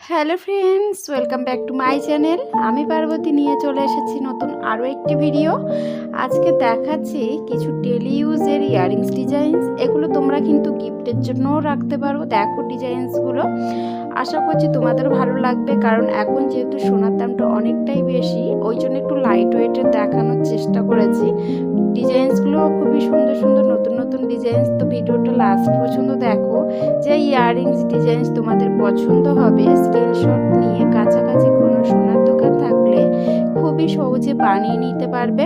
Hello friends, welcome back to my channel. আমি পার্বতী নিয়ে চলে এসেছি নতুন আরও একটি ভিডিও। আজকে দেখাচ্ছি কিছু ডেলি ইউজের ইয়াররিংস ডিজাইনস। এগুলো তোমরা কিন্তু গিফটের জন্যও রাখতে পারো। দেখো ডিজাইনসগুলো, আশা করছি তোমাদেরও ভালো লাগবে, কারণ এখন যেহেতু সোনার দামটা অনেকটাই বেশি, ওই জন্য একটু লাইট ওয়েটের দেখানোর চেষ্টা করেছি। ডিজাইনসগুলো খুবই সুন্দর সুন্দর নতুন নতুন ডিজাইনস। তো ভিডিওটা লাস্ট পর্যন্ত দেখো। যে ইয়াররিংস ডিজাইনস তোমাদের পছন্দ হবে, স্ক্রিনশট নিয়ে কাছাকাছি কোনো সোনার দোকান থাকলে খুবই সহজে বানিয়ে নিতে পারবে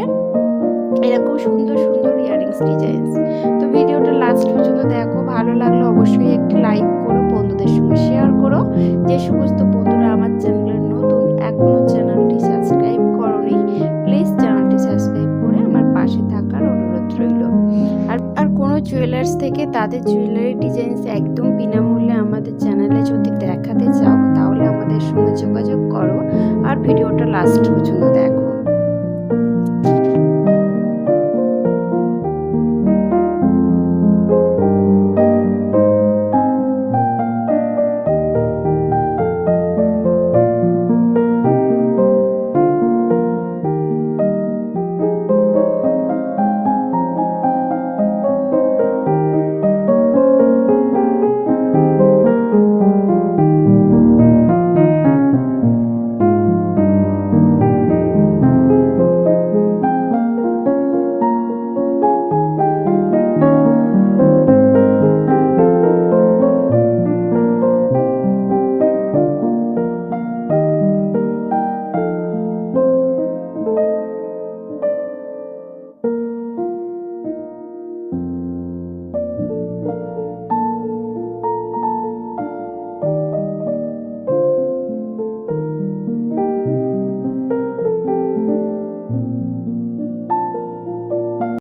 এরকম সুন্দর সুন্দর ইয়াররিংস ডিজাইনস। তো ভিডিওটা লাস্ট পর্যন্ত দেখো। ভালো লাগলে অবশ্যই একটি লাইক করো, বন্ধুদের সঙ্গে শেয়ার করো। যে সমস্ত বন্ধুরা আমার চ্যানেলের নতুন, এখনও চ্যানেলটি সাবস্ক্রাইব করোনি, প্লিজ চ্যানেলটি সাবস্ক্রাইব করে আমার পাশে থাকার অনুরোধ রইল। আর কোনো জুয়েলার্স থেকে তাদের জুয়েলারি ডিজাইনস একদম বিনামূল্যে আমাদের চ্যানেলে যদি দেখাতে চাও, তাহলে আমাদের সঙ্গে যোগাযোগ করো আর ভিডিওটা লাস্ট পর্যন্ত দেখো।